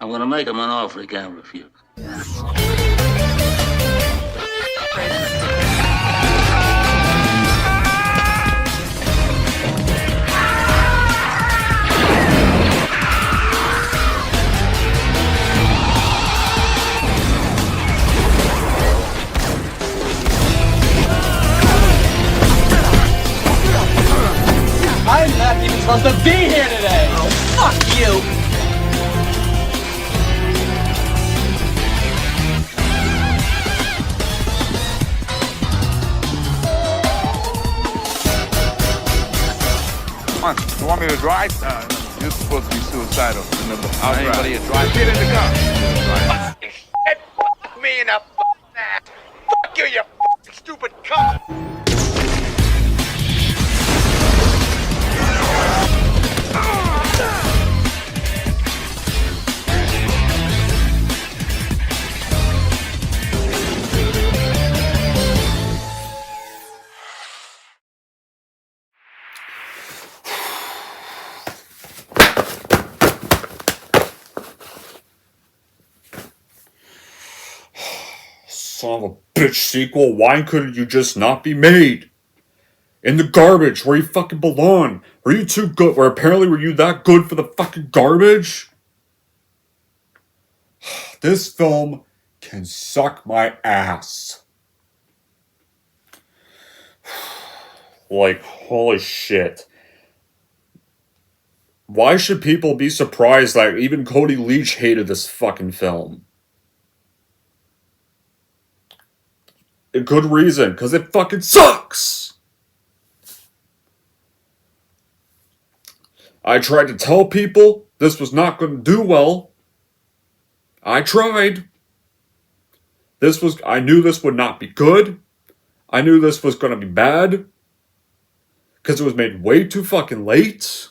I'm gonna make him an offer he can't refuse. I'm not even supposed to be here today! Oh, fuck you! Come on, you want me to drive? You're supposed to be suicidal. Remember, I'll Anybody drive. a drive? Get in the car. Fuck me in the ass. Fuck you, you stupid cunt. Son of a bitch sequel, why couldn't you just not be made? In the garbage, where you fucking belong. Were you too good? Where apparently were you that good for the fucking garbage? This film can suck my ass. Like, holy shit. Why should people be surprised that even Cody Leach hated this fucking film? A good reason, because it fucking sucks! I tried to tell people this was not going to do well. I tried. I knew this would not be good. I knew this was going to be bad. Because it was made way too fucking late.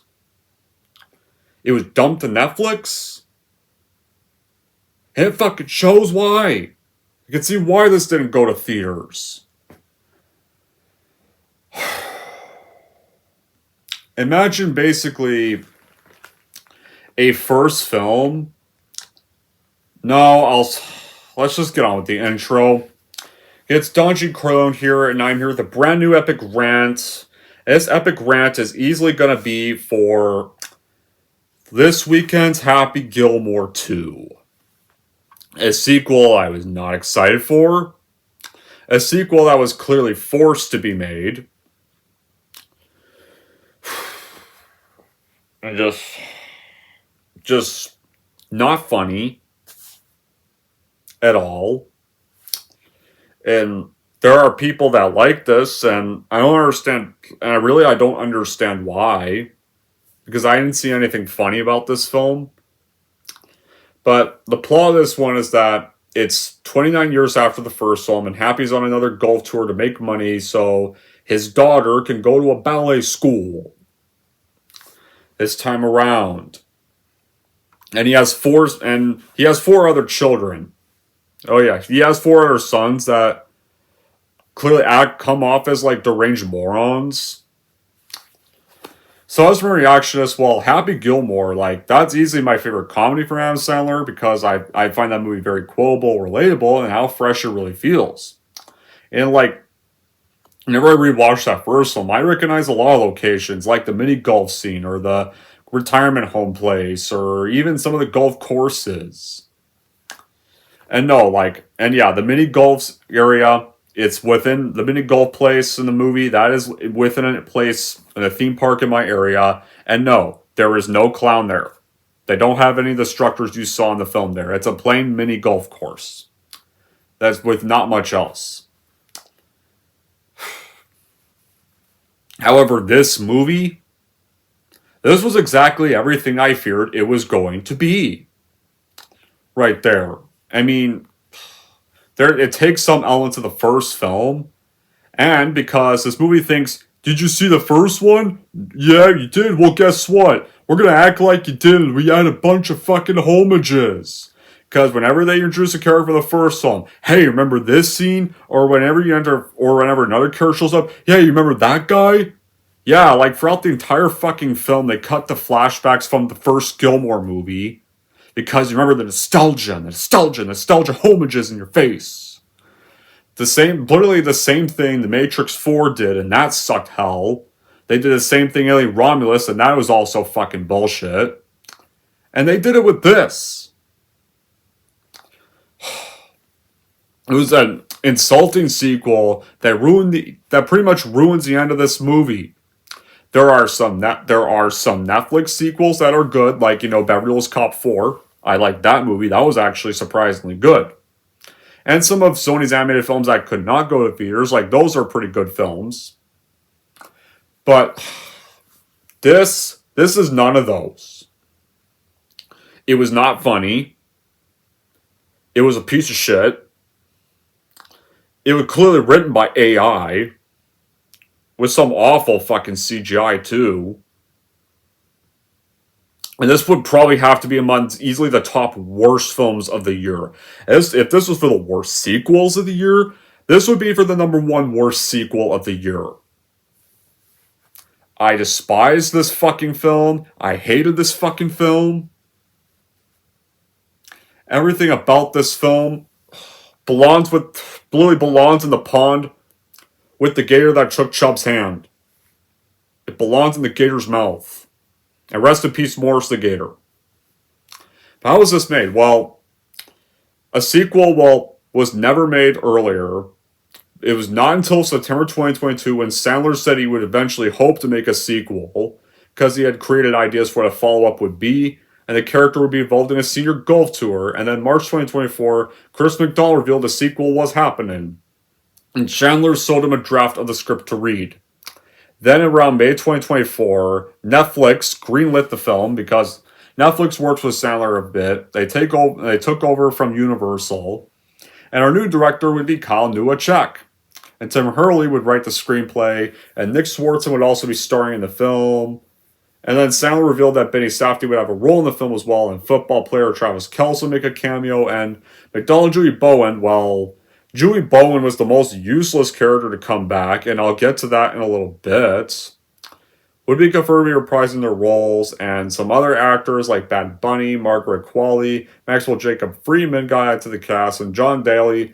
It was dumped to Netflix. And it fucking shows why. You can see why this didn't go to theaters. Imagine basically a first film. Let's just get on with the intro. It's Donji Corleone here, and I'm here with a brand new epic rant. This epic rant is easily going to be for this weekend's Happy Gilmore 2. A sequel I was not excited for. A sequel that was clearly forced to be made. And just not funny at all. And there are people that like this, and I don't understand, and I don't understand why. Because I didn't see anything funny about this film. But the plot of this one is that it's 29 years after the first film, and Happy's on another golf tour to make money so his daughter can go to a ballet school this time around. And he has four other children. Oh yeah, he has 4 other sons that clearly come off as like deranged morons. So as my reaction to this, well, Happy Gilmore, like, that's easily my favorite comedy from Adam Sandler because I find that movie very quotable, relatable, and how fresh it really feels. And, like, whenever I rewatch that first film, I recognize a lot of locations, like the mini golf scene, or the retirement home place, or even some of the golf courses. And the mini golf area, it's within the mini golf place in the movie. That is within a place in a theme park in my area. And no, there is no clown there. They don't have any of the structures you saw in the film there. It's a plain mini golf course. That's with not much else. However, this was exactly everything I feared it was going to be. Right there. I mean, it takes some elements of the first film, and because this movie thinks, did you see the first one? Yeah, you did. Well, guess what? We're gonna act like you didn't. We had a bunch of fucking homages. Because whenever they introduce a character for the first film, hey, remember this scene? Or whenever another character shows up, yeah, you remember that guy? Yeah, like throughout the entire fucking film, they cut the flashbacks from the first Gilmore movie. because you remember the nostalgia homages in your face. Literally the same thing the Matrix 4 did, and that sucked hell. They did the same thing Alien Romulus, and that was also fucking bullshit. And they did it with this. It was an insulting sequel that pretty much ruins the end of this movie. There are some Netflix sequels that are good, like, Beverly Hills Cop 4. I like that movie. That was actually surprisingly good. And some of Sony's animated films that could not go to theaters, like, those are pretty good films. But this is none of those. It was not funny. It was a piece of shit. It was clearly written by AI. With some awful fucking CGI too. And this would probably have to be among easily the top worst films of the year. If this was for the worst sequels of the year, this would be for the #1 worst sequel of the year. I despise this fucking film. I hated this fucking film. Everything about this film belongs in the pond with the gator that took Chubb's hand. It belongs in the gator's mouth. And rest in peace, Morris the Gator. How was this made? Well, a sequel, was never made earlier. It was not until September 2022 when Sandler said he would eventually hope to make a sequel, because he had created ideas for what a follow-up would be, and the character would be involved in a senior golf tour, and then March 2024, Chris McDonald revealed a sequel was happening. And Chandler sold him a draft of the script to read. Then around May 2024, Netflix greenlit the film because Netflix works with Sandler a bit. They took over from Universal. And our new director would be Kyle Newacek. And Tim Hurley would write the screenplay. And Nick Swartzen would also be starring in the film. And then Sandler revealed that Benny Safdie would have a role in the film as well. And football player Travis Kelce would make a cameo. And McDonald Julie Bowen, Julie Bowen was the most useless character to come back, and I'll get to that in a little bit, would be confirmed to be reprising their roles, and some other actors like Bad Bunny, Margaret Qualley, Maxwell Jacob Freeman got added to the cast, and John Daly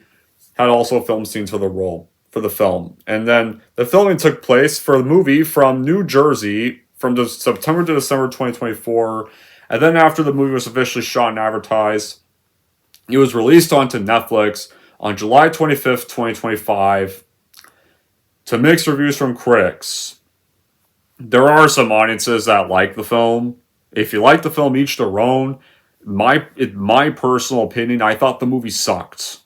had also filmed scenes for the film. And then the filming took place for the movie from New Jersey from September to December 2024, and then after the movie was officially shot and advertised, it was released onto Netflix on July 25th, 2025, to mixed reviews from critics. There are some audiences that like the film. If you like the film, each their own. In my personal opinion, I thought the movie sucked.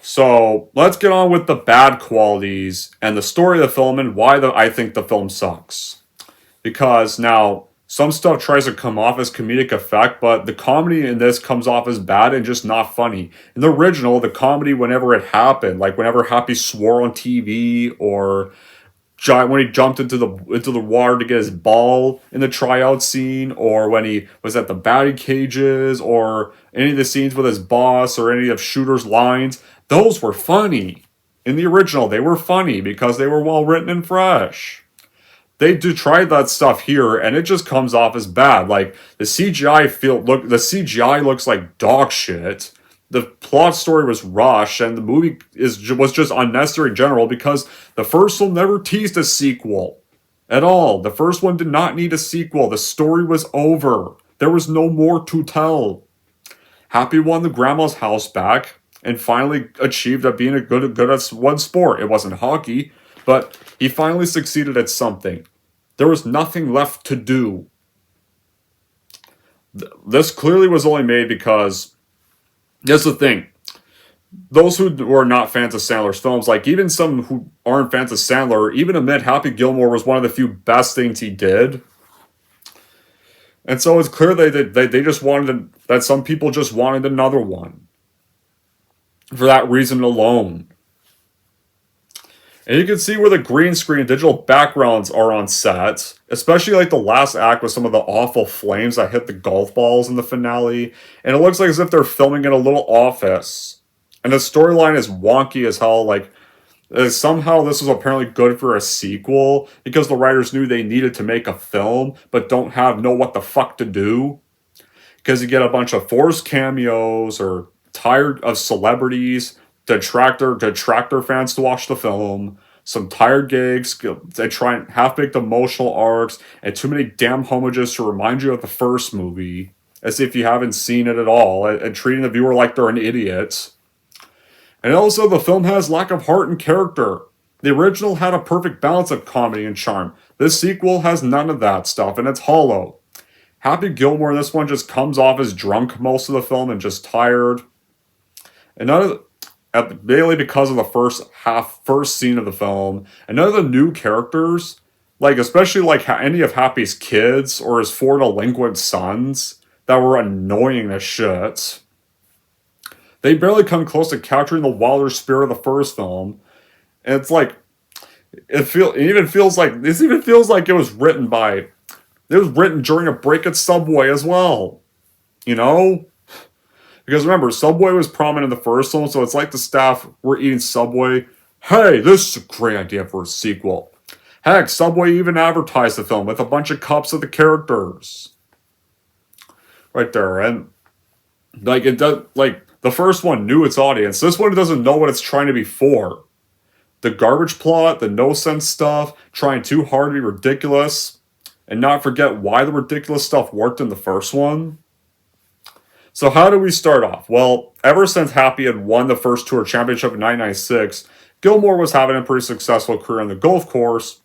So, let's get on with the bad qualities and the story of the film and why I think the film sucks. Because now, some stuff tries to come off as comedic effect, but the comedy in this comes off as bad and just not funny. In the original, the comedy, whenever it happened, like whenever Happy swore on TV, or when he jumped into the water to get his ball in the tryout scene, or when he was at the batting cages, or any of the scenes with his boss, or any of Shooter's lines, those were funny. In the original, they were funny because they were well written and fresh. They do try that stuff here, and it just comes off as bad. Like, the CGI looks like dog shit. The plot story was rushed, and the movie was just unnecessary in general because the first one never teased a sequel at all. The first one did not need a sequel. The story was over. There was no more to tell. Happy won the grandma's house back and finally achieved at being good at one sport. It wasn't hockey, but he finally succeeded at something. There was nothing left to do. This clearly was only made because, here's the thing, those who were not fans of Sandler's films, like even some who aren't fans of Sandler, even admit Happy Gilmore was one of the few best things he did. And so it's clear they just wanted that some people just wanted another one. For that reason alone. And you can see where the green screen and digital backgrounds are on set. Especially like the last act with some of the awful flames that hit the golf balls in the finale. And it looks like as if they're filming in a little office. And the storyline is wonky as hell. Like, somehow this was apparently good for a sequel. Because the writers knew they needed to make a film. But don't know what the fuck to do. because you get a bunch of forced cameos or tired of celebrities to attract their fans to watch the film. Some tired gigs, they try and half-baked emotional arcs, and too many damn homages to remind you of the first movie, as if you haven't seen it at all, and treating the viewer like they're an idiot. And also, the film has lack of heart and character. The original had a perfect balance of comedy and charm. This sequel has none of that stuff, and it's hollow. Happy Gilmore in this one just comes off as drunk most of the film and just tired. And mainly because of the first scene of the film, and none of the new characters, like especially like any of Happy's kids or his 4 delinquent sons, that were annoying as shit. They barely come close to capturing the wilder spirit of the first film, and it's like this even feels like it was written during a break at Subway as well, you know. Because remember, Subway was prominent in the first one, so it's like the staff were eating Subway. Hey, this is a great idea for a sequel. Heck, Subway even advertised the film with a bunch of cups of the characters. Right there, and like it does, like the first one knew its audience. This one doesn't know what it's trying to be for. The garbage plot, the no-sense stuff, trying too hard to be ridiculous, and not forget why the ridiculous stuff worked in the first one. So how do we start off? Well, ever since Happy had won the first tour championship in 1996, Gilmore was having a pretty successful career on the golf course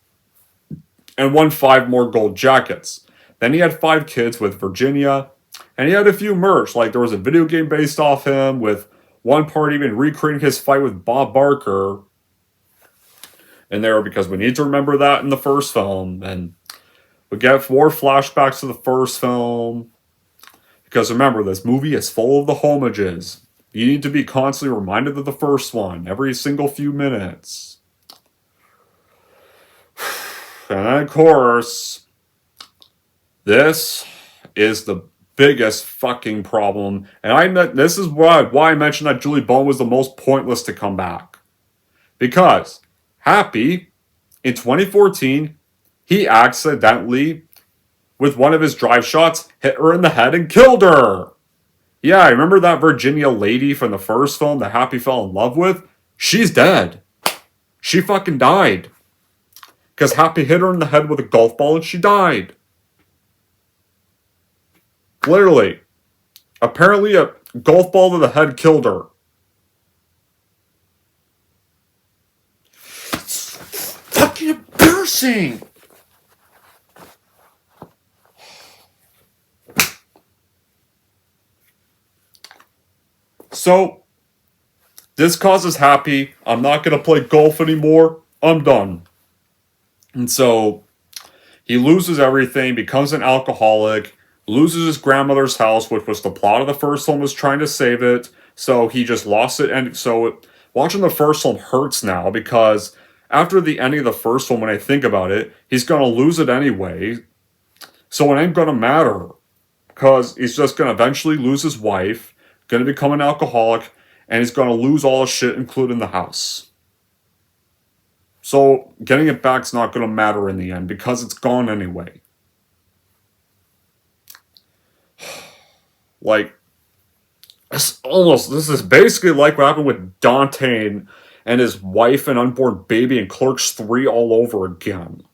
and won 5 more gold jackets. Then he had 5 kids with Virginia, and he had a few merch, like there was a video game based off him, with one part even recreating his fight with Bob Barker in there, because we need to remember that in the first film, and we get more flashbacks to the first film. Because remember, this movie is full of the homages. You need to be constantly reminded of the first one every single few minutes. And then, of course, this is the biggest fucking problem. And this is why I mentioned that Julie Bowen was the most pointless to come back. Because Happy, in 2014, he accidentally, with one of his drive shots, hit her in the head and killed her. Yeah, remember that Virginia lady from the first film that Happy fell in love with? She's dead. She fucking died. Because Happy hit her in the head with a golf ball and she died. Literally. Apparently a golf ball to the head killed her. It's fucking embarrassing. So, this causes Happy, I'm not going to play golf anymore, I'm done. And so, he loses everything, becomes an alcoholic, loses his grandmother's house, which was the plot of the first film, was trying to save it, so he just lost it, and so watching the first film hurts now, because after the ending of the first one, when I think about it, he's going to lose it anyway, so it ain't going to matter, because he's just going to eventually lose his wife, going to become an alcoholic, and he's going to lose all his shit, including the house. So, getting it back's not going to matter in the end, because it's gone anyway. Like, this is basically like what happened with Dante and his wife and unborn baby in Clerks 3 all over again.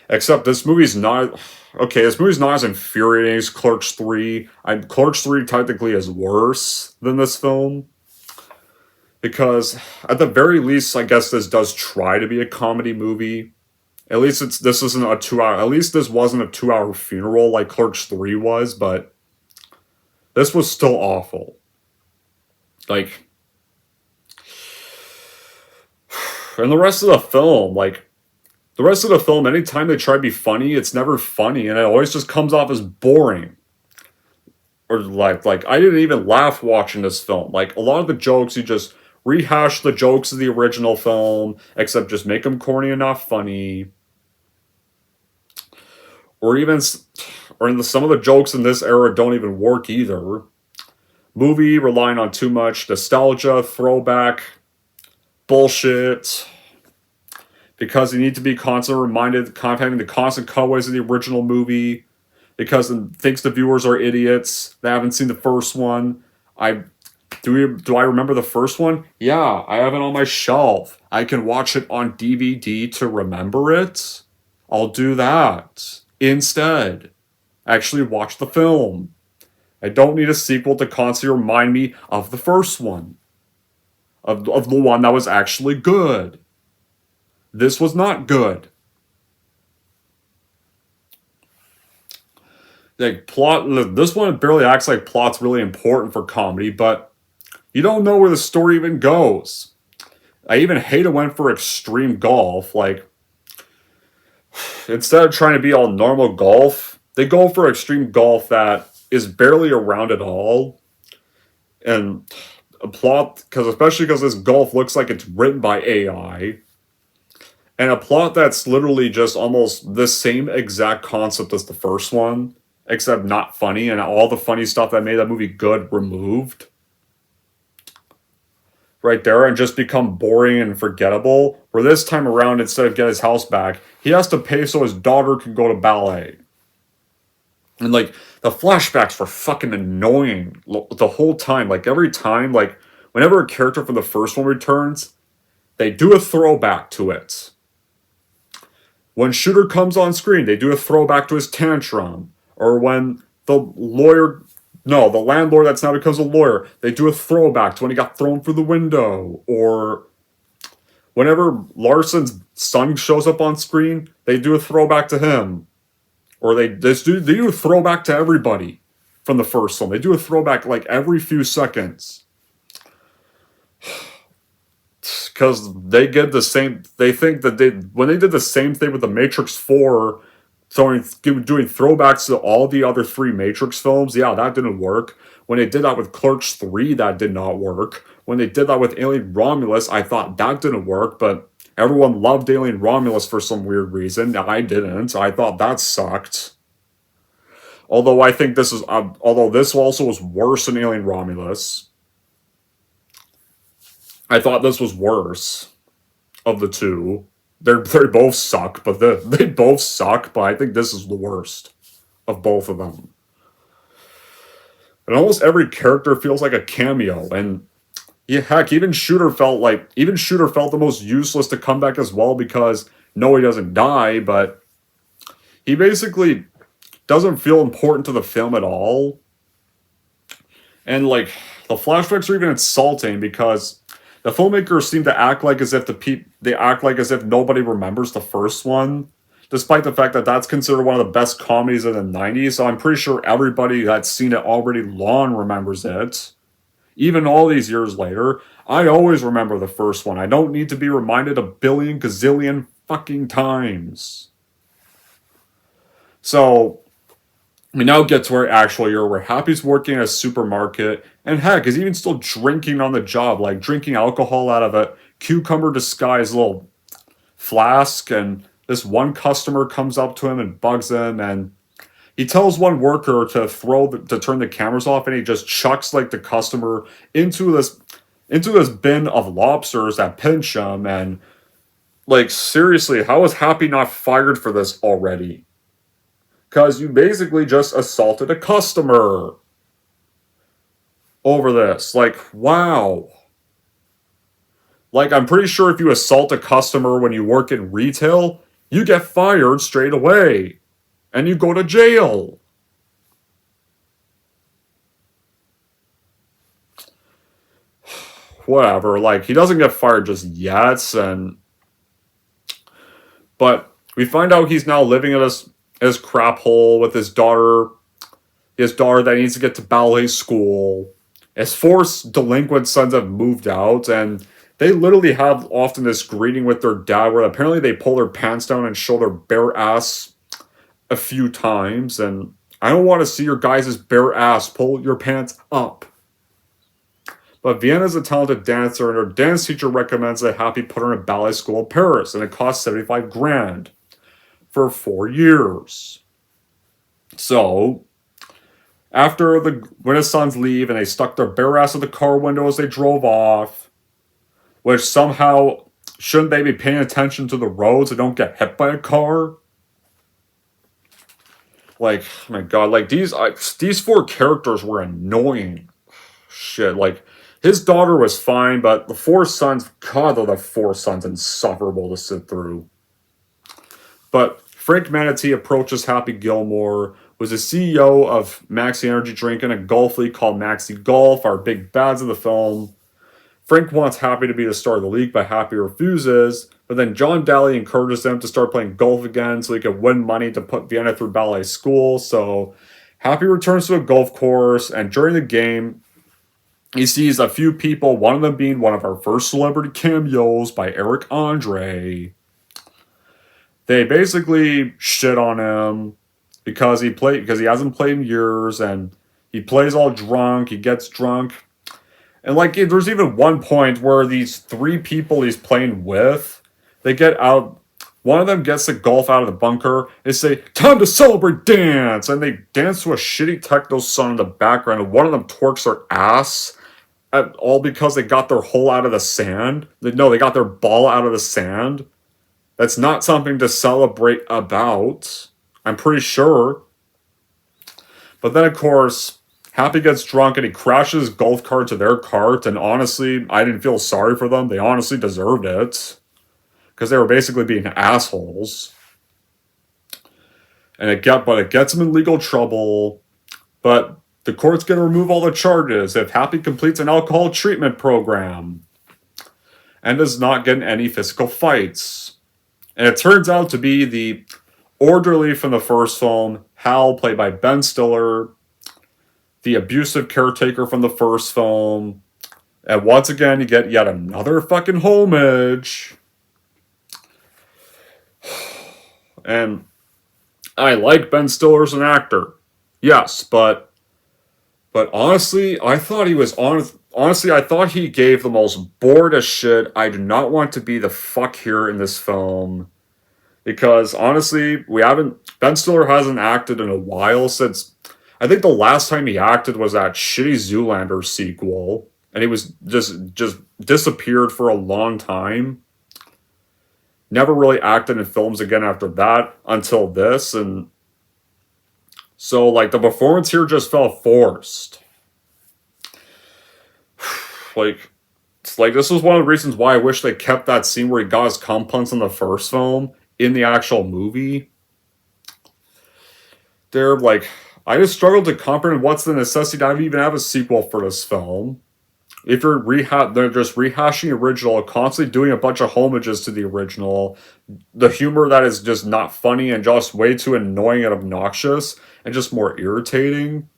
Except this movie's not... Okay, this movie's not as infuriating as Clerks 3. Clerks 3 technically is worse than this film. Because, at the very least, I guess this does try to be a comedy movie. At least this isn't a 2-hour... At least this wasn't a 2-hour funeral like Clerks 3 was, but... This was still awful. Like... And the rest of the film, like... The rest of the film, anytime they try to be funny, it's never funny, and it always just comes off as boring. Or like I didn't even laugh watching this film. Like, a lot of the jokes, you just rehash the jokes of the original film, except just make them corny and not funny. Or some of the jokes in this era don't even work either. Movie relying on too much nostalgia, throwback, bullshit. Because you need to be constantly reminded, having the constant cutaways of the original movie. because it thinks the viewers are idiots. They haven't seen the first one. Do I remember the first one? Yeah, I have it on my shelf. I can watch it on DVD to remember it. I'll do that instead. Actually watch the film. I don't need a sequel to constantly remind me of the first one. Of the one that was actually good. This was not good. Like plot, this one barely acts like plot's really important for comedy, but you don't know where the story even goes. I even hate it went for extreme golf. Like, instead of trying to be all normal golf, they go for extreme golf that is barely around at all. And a plot, especially because this golf looks like it's written by AI. And a plot that's literally just almost the same exact concept as the first one, except not funny, and all the funny stuff that made that movie good removed. Right there, and just become boring and forgettable. Where this time around, instead of get his house back, he has to pay so his daughter can go to ballet. And like, the flashbacks were fucking annoying the whole time. Like, every time, like, whenever a character from the first one returns, they do a throwback to it. When Shooter comes on screen, they do a throwback to his tantrum. Or when the landlord that's now becomes a lawyer, they do a throwback to when he got thrown through the window. Or whenever Larson's son shows up on screen, they do a throwback to him. Or they do a throwback to everybody from the first one. They do a throwback like every few seconds. Because they get the same, they think that when they did the same thing with the Matrix 4, doing throwbacks to all the other 3 Matrix films, yeah, that didn't work. When they did that with Clerks 3, that did not work. When they did that with Alien Romulus, I thought that didn't work, but everyone loved Alien Romulus for some weird reason. I didn't. I thought that sucked. Although I think this also was worse than Alien Romulus. I thought this was worse of the two. They both suck, but they both suck, but I think this is the worst of both of them. And almost every character feels like a cameo, and yeah, heck, even Shooter felt the most useless to come back as well, because no, he doesn't die, but he basically doesn't feel important to the film at all. And like, the flashbacks are even insulting because the filmmakers seem to act like as if nobody remembers the first one, despite the fact that that's considered one of the best comedies of the 90s, so I'm pretty sure everybody that's seen it already long remembers it. Even all these years later, I always remember the first one. I don't need to be reminded a billion gazillion fucking times. So, we now get to our actual year where Happy's working at a supermarket, and heck, is even still drinking on the job, like drinking alcohol out of a cucumber-disguised little flask, and this one customer comes up to him and bugs him, and he tells one worker to turn the cameras off, and he just chucks like the customer into this bin of lobsters that pinch him, and like, seriously, how is Happy not fired for this already? Because you basically just assaulted a customer over this. Like, wow. Like, I'm pretty sure if you assault a customer when you work in retail, you get fired straight away. And you go to jail. Whatever, like, he doesn't get fired just yet, but we find out he's now living in his crap hole with his daughter that needs to get to ballet school. His 4 delinquent sons have moved out, and they literally have often this greeting with their dad where apparently they pull their pants down and show their bare ass a few times, and I don't want to see your guys' bare ass. Pull your pants up. But Vienna's a talented dancer, and her dance teacher recommends that Happy put her in a ballet school in Paris, and it costs $75,000 for 4 years. So, when his sons leave and they stuck their bare ass in the car window as they drove off, which somehow, shouldn't they be paying attention to the roads and don't get hit by a car? Like, oh my god, like these four characters were annoying. Shit, like his daughter was fine, but the four sons, god, the four sons insufferable to sit through. But Frank Manatee approaches Happy Gilmore, was the CEO of Maxi Energy Drink and a golf league called Maxi Golf, our big bads of the film. Frank wants Happy to be the star of the league, but Happy refuses. But then John Daly encourages them to start playing golf again so he can win money to put Vienna through ballet school. So Happy returns to a golf course, and during the game, he sees a few people, one of them being one of our first celebrity cameos by Eric Andre. They basically shit on him because he hasn't played in years, and he plays all drunk, he gets drunk. And like there's even one point where these three people he's playing with, they get out, one of them gets the golf out of the bunker and say, "Time to celebrate, dance!" And they dance to a shitty techno song in the background, and one of them twerks their ass. All because they got their hole out of the sand. They got their ball out of the sand. That's not something to celebrate about, I'm pretty sure. But then, of course, Happy gets drunk and he crashes his golf cart to their cart. And honestly, I didn't feel sorry for them. They honestly deserved it. Because they were basically being assholes. But it gets them in legal trouble. But the court's going to remove all the charges if Happy completes an alcohol treatment program. And does not get in any physical fights. And it turns out to be the orderly from the first film, Hal, played by Ben Stiller, the abusive caretaker from the first film, and once again, you get yet another fucking homage. And I like Ben Stiller as an actor, yes, but honestly, I thought he was honest. Honestly, I thought he gave the most bored as shit. I do not want to be the fuck here in this film. Because honestly, Ben Stiller hasn't acted in a while since, I think the last time he acted was that shitty Zoolander sequel. And he was just disappeared for a long time. Never really acted in films again after that until this. And so like the performance here just felt forced. It's like this was one of the reasons why I wish they kept that scene where he got his comeuppance in the first film in the actual movie. They're like, I just struggled to comprehend what's the necessity to even have a sequel for this film. If they're just rehashing the original, constantly doing a bunch of homages to the original, the humor that is just not funny and just way too annoying and obnoxious and just more irritating,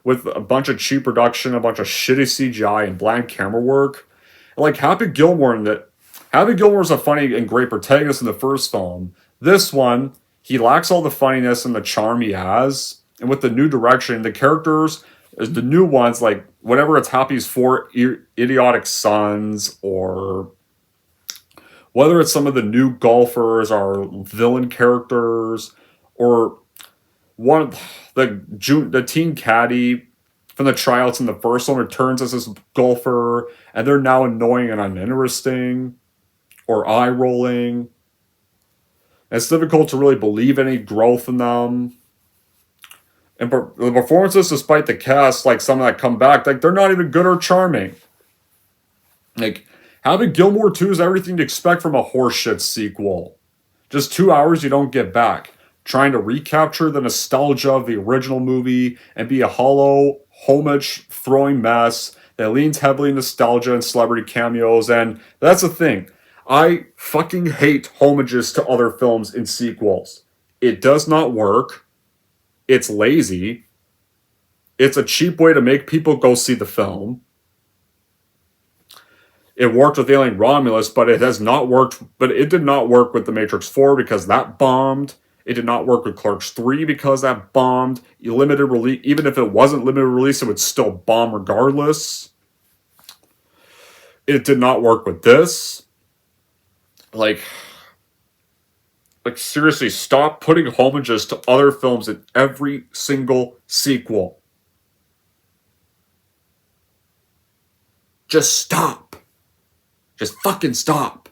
with a bunch of cheap production, a bunch of shitty CGI and bland camera work. And like Happy Gilmore's a funny and great protagonist in the first film. This one, he lacks all the funniness and the charm he has. And with the new direction, the characters, the new ones, like whatever it's Happy's four idiotic sons, or whether it's some of the new golfers or villain characters, or one of the teen caddy from the tryouts in the first one returns as this golfer, and they're now annoying and uninteresting, or eye-rolling. It's difficult to really believe any growth in them. And the performances, despite the cast, like some that come back, like they're not even good or charming. Like, Happy Gilmore 2 is everything to expect from a horseshit sequel. Just 2 hours you don't get back. Trying to recapture the nostalgia of the original movie and be a hollow, homage-throwing mess that leans heavily in nostalgia and celebrity cameos. And that's the thing. I fucking hate homages to other films in sequels. It does not work. It's lazy. It's a cheap way to make people go see the film. It worked with Alien Romulus, but it has not worked. But it did not work with The Matrix 4 because that bombed. It did not work with Clerks 3 because that bombed. Limited release, even if it wasn't limited release, it would still bomb regardless. It did not work with this. Like seriously, stop putting homages to other films in every single sequel. Just stop. Just fucking stop.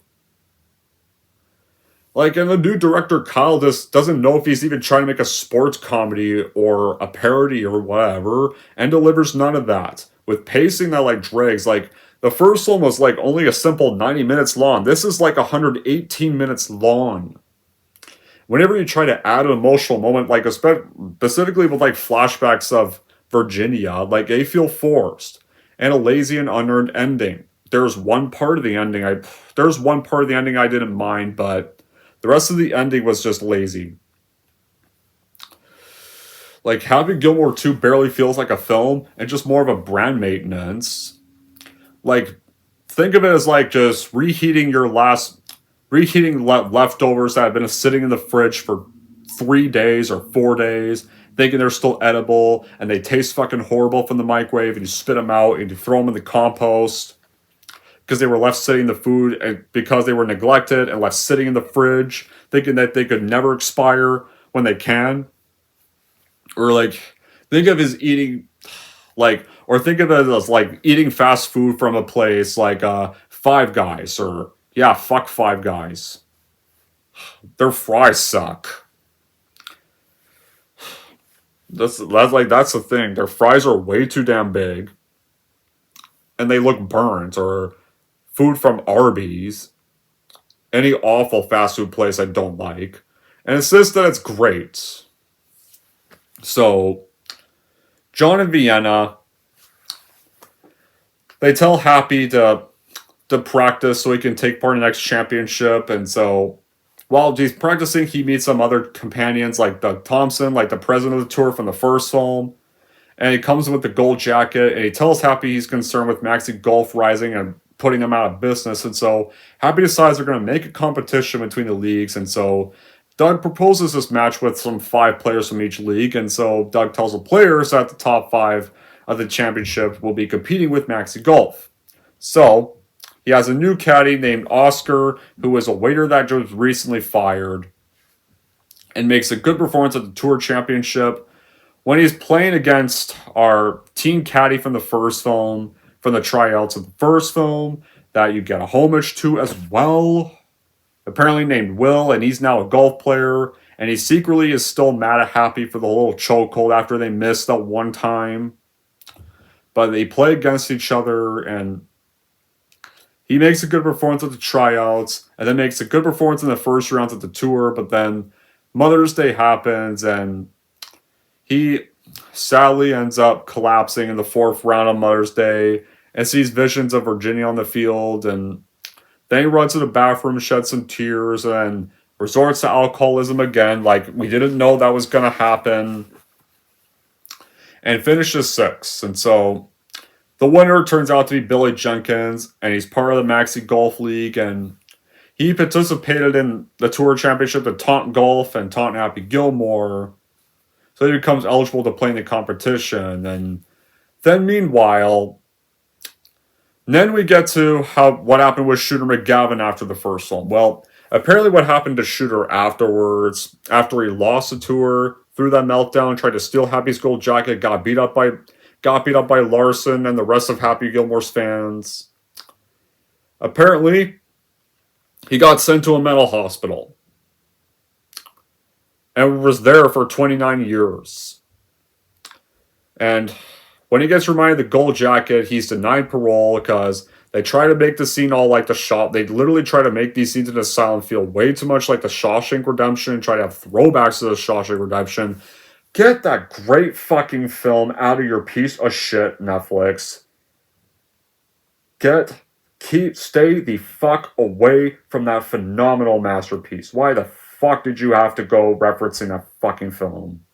Like, and the new director, Kyle, just doesn't know if he's even trying to make a sports comedy or a parody or whatever, and delivers none of that. With pacing that, like, drags. Like, the first one was, like, only a simple 90 minutes long. This is, like, 118 minutes long. Whenever you try to add an emotional moment, like, specifically with, like, flashbacks of Virginia, like, they feel forced. And a lazy and unearned ending. There's one part of the ending I didn't mind, but the rest of the ending was just lazy. Like, Happy Gilmore 2 barely feels like a film and just more of a brand maintenance. Like, think of it as like just reheating leftovers that have been sitting in the fridge for 3 days or 4 days, thinking they're still edible, and they taste fucking horrible from the microwave, and you spit them out and you throw them in the compost because they were left sitting in the food and because they were neglected and left sitting in the fridge, thinking that they could never expire when they can. Or like, think of as eating, like, or think of it as like eating fast food from a place like Five Guys, or yeah, fuck Five Guys. Their fries suck. That's the thing. Their fries are way too damn big, and they look burnt. Or food from Arby's, any awful fast food place I don't like, and insists that it's great. So, John and Vienna, they tell Happy to practice so he can take part in the next championship, and so while he's practicing, he meets some other companions like Doug Thompson, like the president of the tour from the first film, and he comes with the gold jacket, and he tells Happy he's concerned with Maxi Golf rising and putting him out of business, and so Happy decides they're going to make a competition between the leagues, and so Doug proposes this match with some 5 players from each league, and so Doug tells the players that the top 5 of the championship will be competing with Maxi Golf. So, he has a new caddy named Oscar, who is a waiter that was recently fired, and makes a good performance at the Tour Championship. When he's playing against our team caddy from the first film, from the tryouts of the first film, that you get a homage to as well, apparently named Will, and he's now a golf player, and he secretly is still mad at Happy for the little chokehold after they missed that one time. But they play against each other, and he makes a good performance at the tryouts, and then makes a good performance in the first rounds at the tour, but then Mother's Day happens, and he sadly ends up collapsing in the 4th round on Mother's Day, and sees visions of Virginia on the field, and then he runs to the bathroom, sheds some tears, and resorts to alcoholism again, like we didn't know that was going to happen, and finishes 6th. And so the winner turns out to be Billy Jenkins, and he's part of the Maxi Golf League, and he participated in the Tour Championship to taunt Golf and taunt Happy Gilmore, so he becomes eligible to play in the competition. And then meanwhile, then we get to what happened with Shooter McGavin after the first one. Well, apparently what happened to Shooter afterwards, after he lost the tour, through that meltdown, tried to steal Happy's gold jacket, got beat up by Larson and the rest of Happy Gilmore's fans. Apparently, he got sent to a mental hospital and was there for 29 years. And when he gets reminded of the gold jacket, he's denied parole because they try to make the scene all like the shot. They literally try to make these scenes in the silent feel way too much like the Shawshank Redemption and try to have throwbacks to the Shawshank Redemption. Get that great fucking film out of your piece of shit, Netflix. Stay the fuck away from that phenomenal masterpiece. Why the fuck did you have to go referencing that fucking film?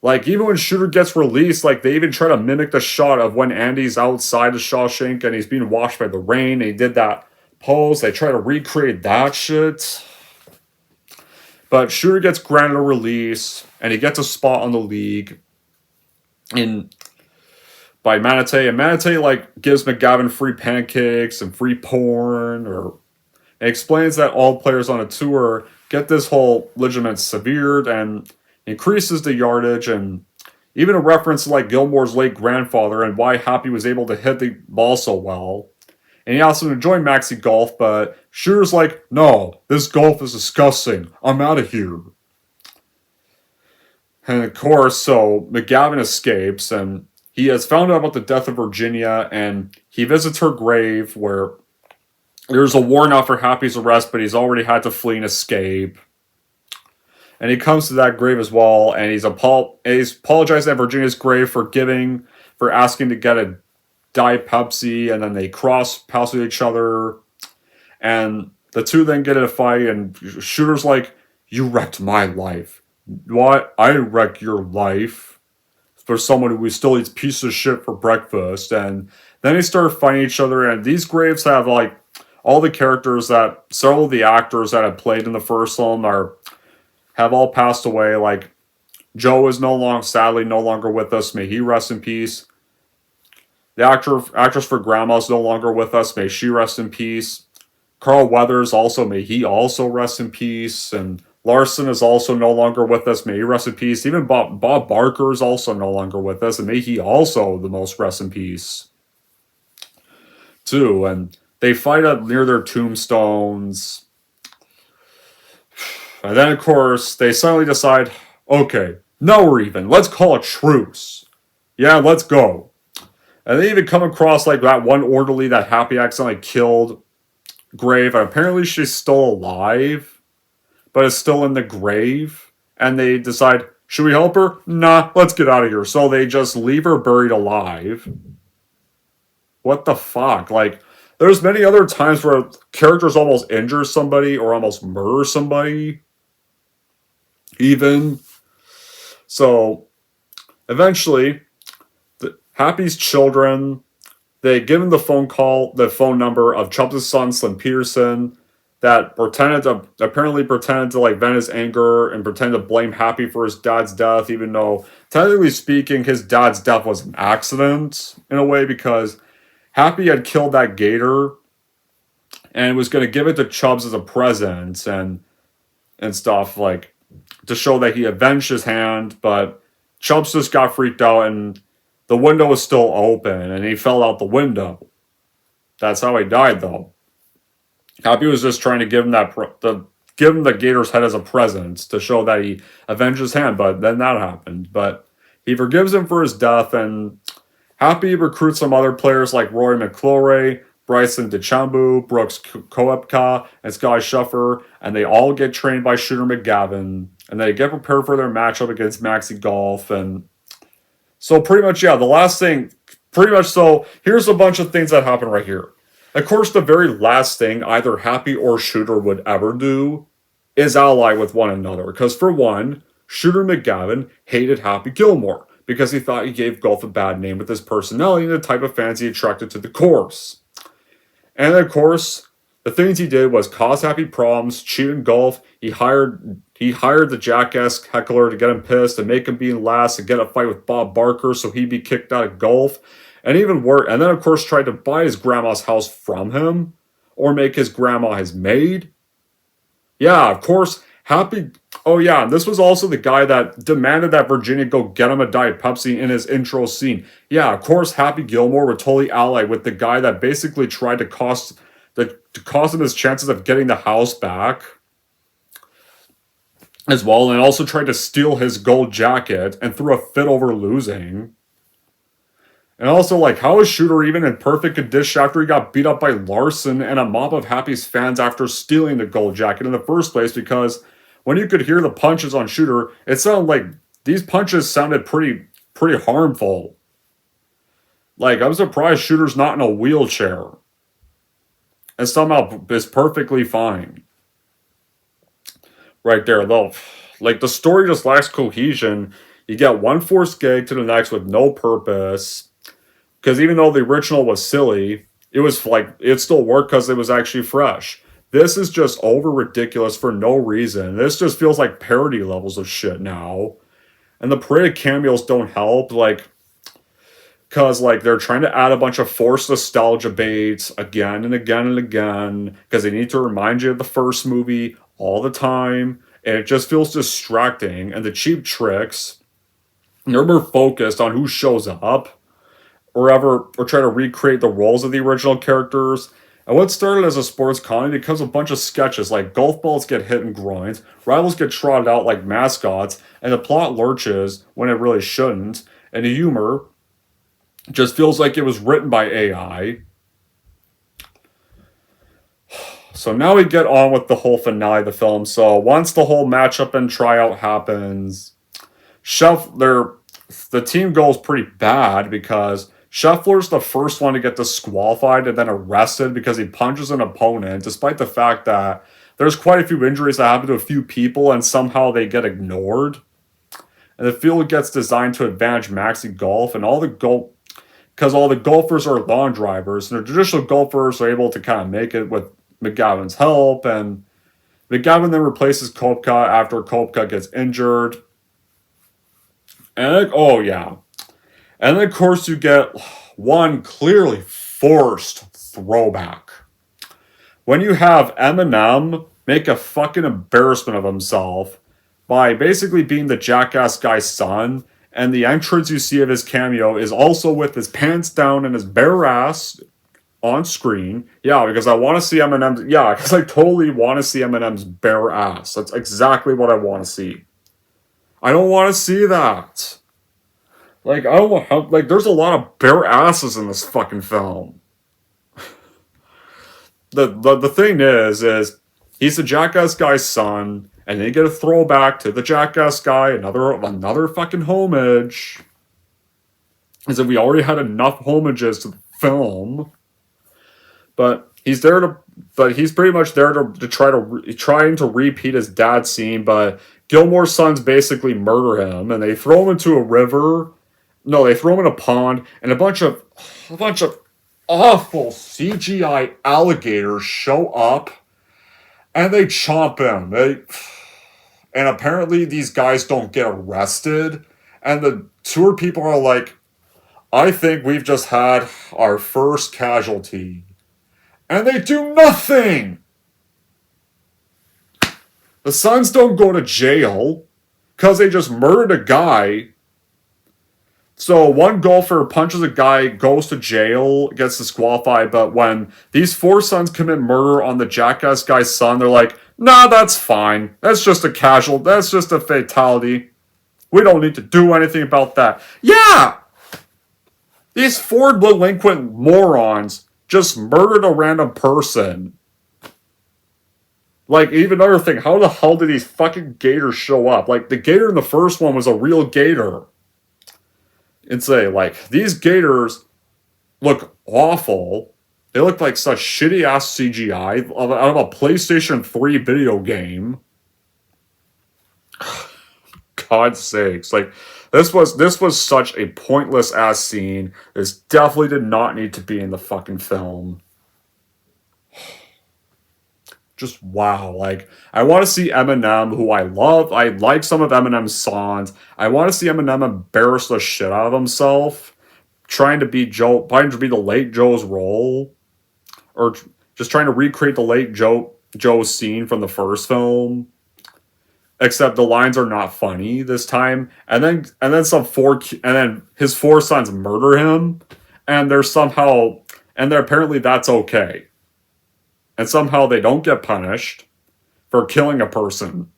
Like, even when Shooter gets released, like, they even try to mimic the shot of when Andy's outside of Shawshank and he's being washed by the rain, and he did that pose. They try to recreate that shit. But Shooter gets granted a release, and he gets a spot on the league by Manatee. And Manatee, like, gives McGavin free pancakes and free porn, or it explains that all players on a tour get this whole ligament severed and increases the yardage, and even a reference to like Gilmore's late grandfather and why Happy was able to hit the ball so well. And he asks him to join Maxi Golf, but Shooter's like, no, this golf is disgusting. I'm out of here. And of course, so McGavin escapes, and he has found out about the death of Virginia, and he visits her grave where there's a warrant out for Happy's arrest, but he's already had to flee and escape. And he comes to that grave as well, and he's apologizing at Virginia's grave for asking to get a Diet Pepsi, and then they cross paths with each other, and the two then get in a fight, and Shooter's like, you wrecked my life. What? I wreck your life for someone who still eats pieces of shit for breakfast. And then they start fighting each other, and these graves have like all the characters that several of the actors that have played in the first film have all passed away. Like Joe is sadly no longer with us. May he rest in peace. The actress for Grandma is no longer with us. May she rest in peace. Carl Weathers also, may he also rest in peace. And Larson is also no longer with us. May he rest in peace. Even Bob Barker is also no longer with us. And may he also the most rest in peace. Too. And they fight up near their tombstones. And then, of course, they suddenly decide, okay, now we're even. Let's call a truce. Yeah, let's go. And they even come across like that one orderly that Happy accidentally killed grave. And apparently she's still alive, but is still in the grave. And they decide, should we help her? Nah, let's get out of here. So they just leave her buried alive. What the fuck? Like, there's many other times where characters almost injure somebody or almost murder somebody. Even. So, eventually, Happy's children, they give him the phone number of Chubbs' son, Slim Peterson, that apparently pretended to like vent his anger and pretend to blame Happy for his dad's death, even though, technically speaking, his dad's death was an accident, in a way, because Happy had killed that gator and was going to give it to Chubbs as a present and stuff, like, to show that he avenged his hand, but Chubbs just got freaked out and the window was still open, and he fell out the window. That's how he died, though. Happy was just trying to give him give him the gator's head as a present to show that he avenged his hand, but then that happened. But he forgives him for his death, and Happy recruits some other players like Rory McClory, Bryson DeChambeau, Brooks Koepka, and Sky Shuffer, and they all get trained by Shooter McGavin, and they get prepared for their matchup against Maxi Golf, and so pretty much, yeah, the last thing, so here's a bunch of things that happen right here. Of course, the very last thing either Happy or Shooter would ever do is ally with one another. Because for one, Shooter McGavin hated Happy Gilmore because he thought he gave golf a bad name with his personality and the type of fans he attracted to the course. And of course, the things he did was cause Happy problems, cheat in golf. He hired the jackass heckler to get him pissed and make him be in last and get a fight with Bob Barker so he'd be kicked out of golf. And even worse, and then of course tried to buy his grandma's house from him or make his grandma his maid. Yeah, of course, Happy. Oh yeah, and this was also the guy that demanded that Virginia go get him a Diet Pepsi in his intro scene. Yeah, of course, Happy Gilmore would totally ally with the guy that basically tried to cost him his chances of getting the house back as well, and also tried to steal his gold jacket and threw a fit over losing. And also, like, how is Shooter even in perfect condition after he got beat up by Larson and a mob of Happy's fans after stealing the gold jacket in the first place? Because when you could hear the punches on Shooter, it sounded like these punches sounded pretty harmful. Like, I'm surprised Shooter's not in a wheelchair and somehow is perfectly fine. Right there, though. Like, the story just lacks cohesion. You get one forced gag to the next with no purpose. Because even though the original was silly, it was like, it still worked because it was actually fresh. This is just over ridiculous for no reason. This just feels like parody levels of shit now. And the parade cameos don't help, like, because, like, they're trying to add a bunch of forced nostalgia baits again and again and again, because they need to remind you of the first movie all the time, and it just feels distracting, and the cheap tricks, they're more focused on who shows up, or try to recreate the roles of the original characters. And what started as a sports comedy becomes a bunch of sketches, like golf balls get hit in groins, rivals get trotted out like mascots, and the plot lurches when it really shouldn't, and the humor just feels like it was written by AI. So now we get on with the whole finale of the film. So once the whole matchup and tryout happens, the team goes pretty bad because Scheffler's the first one to get disqualified and then arrested because he punches an opponent, despite the fact that there's quite a few injuries that happen to a few people and somehow they get ignored. And the field gets designed to advantage maxi golf, and because all the golfers are lawn drivers, and the traditional golfers are able to kind of make it with McGavin's help, and McGavin then replaces Kopka after Kopka gets injured. And and then of course you get one clearly forced throwback. When you have Eminem make a fucking embarrassment of himself by basically being the jackass guy's son, and the entrance you see of his cameo is also with his pants down and his bare ass on screen. Yeah, because I want to see Eminem's... Yeah, because I totally want to see Eminem's bare ass. That's exactly what I want to see. I don't want to see that. Like, I don't want... Like, there's a lot of bare asses in this fucking film. The thing is he's the jackass guy's son, and they get a throwback to the jackass guy, another fucking homage. As if we already had enough homages to the film. But he's pretty much there to trying to repeat his dad's scene, but Gilmore's sons basically murder him, and they throw him into a river. No, they throw him in a pond, and a bunch of awful CGI alligators show up, and they chomp him. And apparently these guys don't get arrested, and the tour people are like, I think we've just had our first casualty. And they do nothing! The sons don't go to jail because they just murdered a guy. So one golfer punches a guy, goes to jail, gets disqualified, but when these four sons commit murder on the jackass guy's son, they're like, nah, that's fine. That's just a fatality. We don't need to do anything about that. Yeah! These four delinquent morons just murdered a random person. Like, even another thing, how the hell did these fucking gators show up? Like, the gator in the first one was a real gator. And say, like, these gators look awful. They look like such shitty-ass CGI out of a PlayStation 3 video game. God's sakes. Like, this was such a pointless-ass scene. This definitely did not need to be in the fucking film. Just wow. Like, I want to see Eminem, who I love. I like some of Eminem's songs. I want to see Eminem embarrass the shit out of himself, trying to be the late Joe's role, or just trying to recreate the late Joe's scene from the first film. Except the lines are not funny this time, and then his four sons murder him, and apparently that's okay. And somehow they don't get punished for killing a person.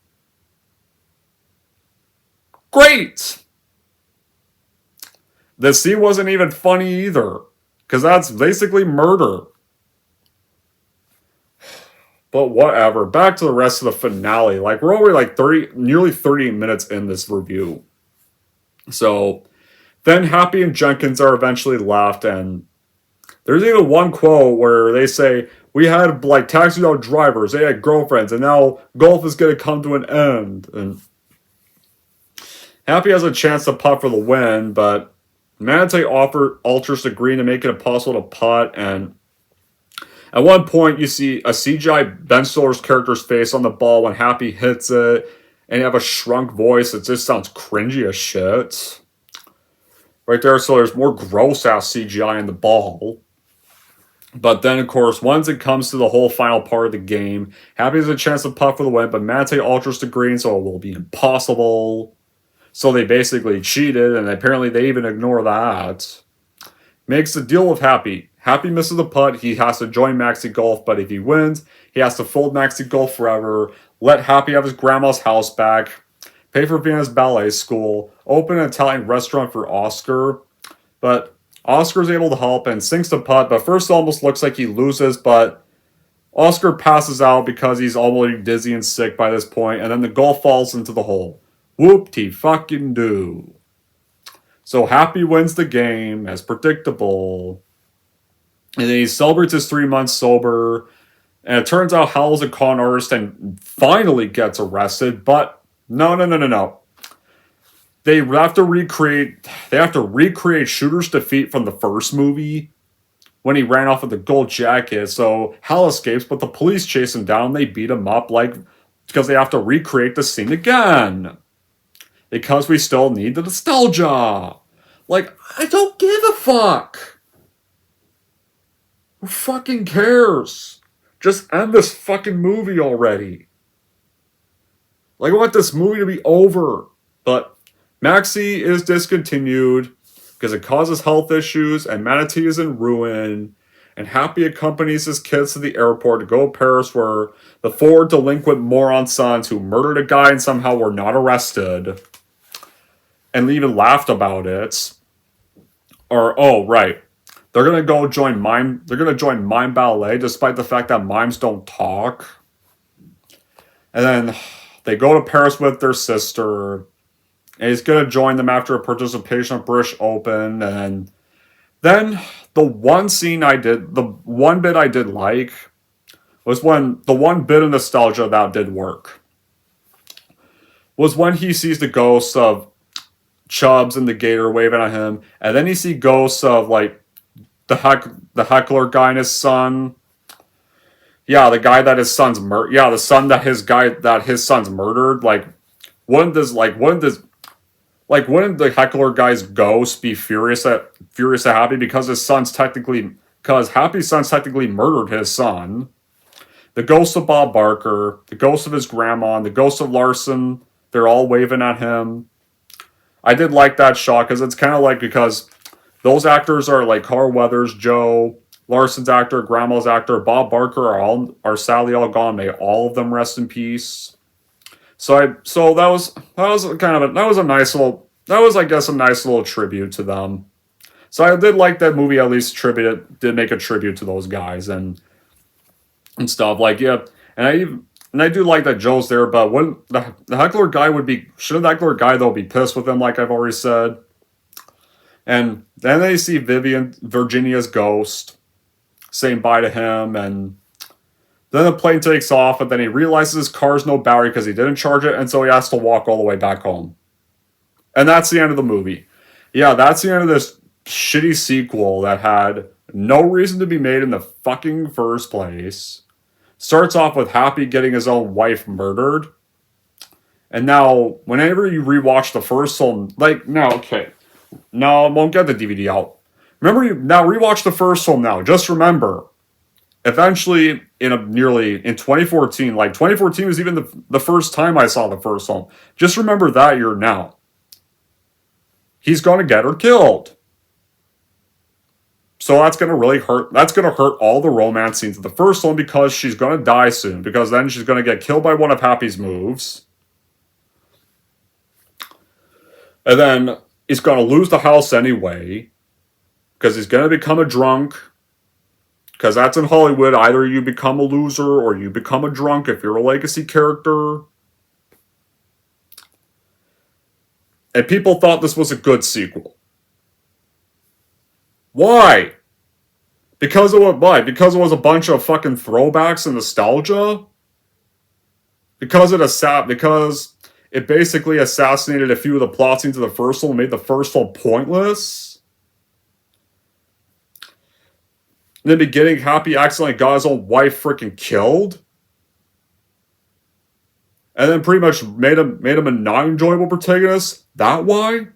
Great! The scene wasn't even funny either, because that's basically murder. But whatever. Back to the rest of the finale. Like, we're already nearly 30 minutes in this review. So, then Happy and Jenkins are eventually left, and there's even one quote where they say, we had, like, taxi out drivers, they had girlfriends, and now golf is going to come to an end. And Happy has a chance to putt for the win, but Manatee alters the green to make it impossible to putt, and at one point you see a CGI Ben Stiller's character's face on the ball when Happy hits it, and you have a shrunk voice. It just sounds cringy as shit. Right there, so there's more gross-ass CGI in the ball. But then, of course, once it comes to the whole final part of the game, Happy has a chance to putt for the win, but Manatee alters the green, so it will be impossible. So they basically cheated, and apparently they even ignore that. makes a deal with Happy. Happy misses the putt. He has to join Maxi Golf, but if he wins, he has to fold Maxi Golf forever, let Happy have his grandma's house back, pay for Vienna's ballet school, open an Italian restaurant for Oscar. But Oscar's able to help and sinks the putt, but first it almost looks like he loses, but Oscar passes out because he's already dizzy and sick by this point, and then the golf falls into the hole. Whoop-de-fucking-do. So Happy wins the game, as predictable. And then he celebrates his 3 months sober. And it turns out Hal's a con artist and finally gets arrested. But no. They have to recreate Shooter's defeat from the first movie when he ran off with the gold jacket. So Hal escapes, but the police chase him down. They beat him up because they have to recreate the scene again. Because we still need the nostalgia. I don't give a fuck. Who fucking cares? Just end this fucking movie already. I want this movie to be over. But Maxi is discontinued because it causes health issues and Manatee is in ruin. And Happy accompanies his kids to the airport to go to Paris where the 4 delinquent moron sons who murdered a guy and somehow were not arrested and even laughed about it. They're gonna go join mime. They're gonna join mime ballet, despite the fact that mimes don't talk. And then they go to Paris with their sister, and he's gonna join them after a participation at British Open. And then the one bit I did like, was when the one bit of nostalgia that did work was when he sees the ghosts of Chubbs and the Gator waving at him, and then you see ghosts of the heckler guy and his son. Yeah, the guy that his son's the son that his son's murdered. Wouldn't the heckler guy's ghost be furious at Happy because Happy's son's technically murdered his son? The ghost of Bob Barker, the ghost of his grandma, and the ghost of Larson, they're all waving at him. I did like that shot because it's kind of because those actors are Carl Weathers, Joe, Larson's actor, Grandma's actor, Bob Barker are sadly all gone. May all of them rest in peace. So that was a nice little tribute to them. So I did like that movie. At least did make a tribute to those guys and stuff and I do like that Joe's there, but when the heckler guy shouldn't the heckler guy though be pissed with him, like I've already said? And then they see Virginia's ghost, saying bye to him, and then the plane takes off, and then he realizes his car's no battery because he didn't charge it, and so he has to walk all the way back home. And that's the end of the movie. Yeah, that's the end of this shitty sequel that had no reason to be made in the fucking first place. Starts off with Happy getting his own wife murdered. And now, whenever you rewatch the first film, no, I won't get the DVD out. Rewatch the first film now. Just remember, eventually, in 2014, 2014 was even the first time I saw the first film. Just remember that year now. He's going to get her killed. So that's going to really hurt. That's going to hurt all the romance scenes of the first one because she's going to die soon. Because then she's going to get killed by one of Happy's moves. And then he's going to lose the house anyway. Because he's going to become a drunk. Because that's in Hollywood. Either you become a loser or you become a drunk if you're a legacy character. And people thought this was a good sequel. Why? Because it was a bunch of fucking throwbacks and nostalgia? Because it basically assassinated a few of the plot scenes of the first one and made the first one pointless? In the beginning, Happy accidentally got his own wife freaking killed? And then pretty much made him a non-enjoyable protagonist? That why?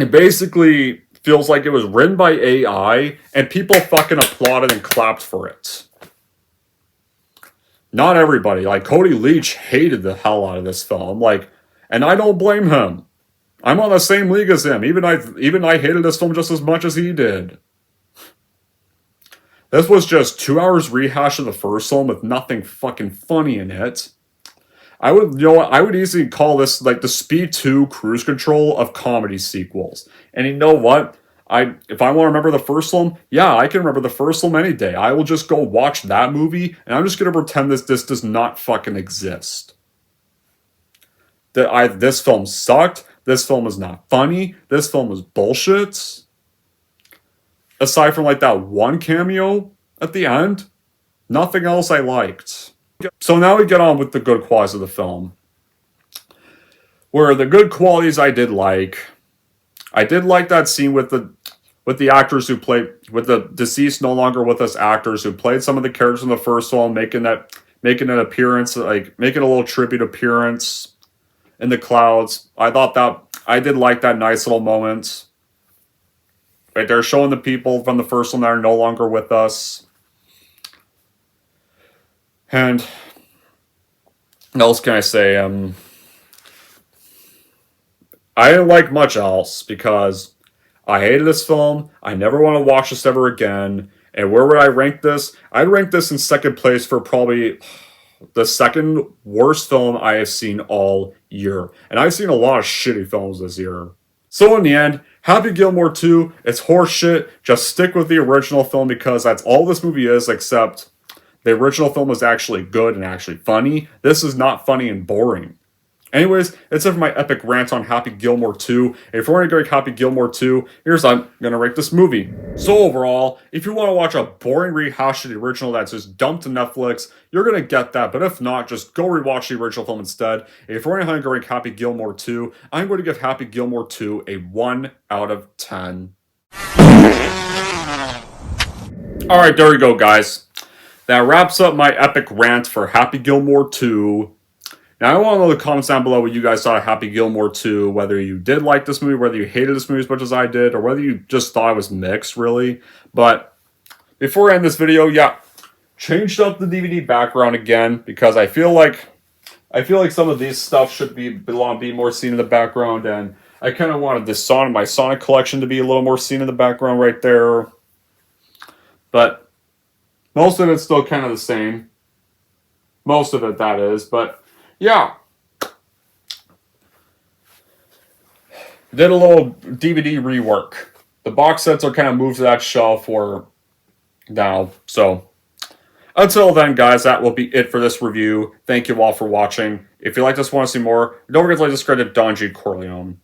It basically feels like it was written by AI and people fucking applauded and clapped for it. Not everybody. Cody Leach hated the hell out of this film. And I don't blame him. I'm on the same league as him. Even I hated this film just as much as he did. This was just 2 hours rehash of the first film with nothing fucking funny in it. I would easily call this like the Speed 2 cruise control of comedy sequels. And you know what? If I want to remember the first film, yeah, I can remember the first film any day. I will just go watch that movie, and I'm just gonna pretend this does not fucking exist. This film sucked. This film is not funny. This film is bullshit. Aside from like that one cameo at the end, nothing else I liked. So now we get on with the good qualities of the film. Where the good qualities I did like that scene with the actors who played, with the deceased no longer with us actors who played some of the characters in the first film, making an appearance, like making a little tribute appearance in the clouds. I did like that nice little moment. Right, they're showing the people from the first one that are no longer with us. And what else can I say? I didn't like much else because I hated this film. I never want to watch this ever again. And where would I rank this? I'd rank this in second place for probably the second worst film I have seen all year. And I've seen a lot of shitty films this year. So in the end, Happy Gilmore 2, it's horseshit. Just stick with the original film because that's all this movie is, except the original film was actually good and actually funny. This is not funny and boring. Anyways, that's it for my epic rant on Happy Gilmore 2. If you want to go Happy Gilmore 2, here's how I'm going to rate this movie. So overall, if you want to watch a boring rehash of the original that's just dumped to Netflix, you're going to get that. But if not, just go rewatch the original film instead. If you're wondering how I'm going to rate Happy Gilmore 2, I'm going to give Happy Gilmore 2 a 1 out of 10. Alright, there we go, guys. That wraps up my epic rant for Happy Gilmore 2. Now, I want to know in the comments down below what you guys thought of Happy Gilmore 2, whether you did like this movie, whether you hated this movie as much as I did, or whether you just thought it was mixed, really. But before I end this video, yeah, changed up the DVD background again, because I feel like some of these stuff should be more seen in the background, and I kind of wanted this my Sonic collection to be a little more seen in the background right there. But most of it's still kind of the same. Most of it, that is, but yeah. Did a little DVD rework. The box sets are kind of moved to that shelf for now. So, until then, guys, that will be it for this review. Thank you all for watching. If you like this, want to see more, don't forget to like, subscribe to Don G. Corleone.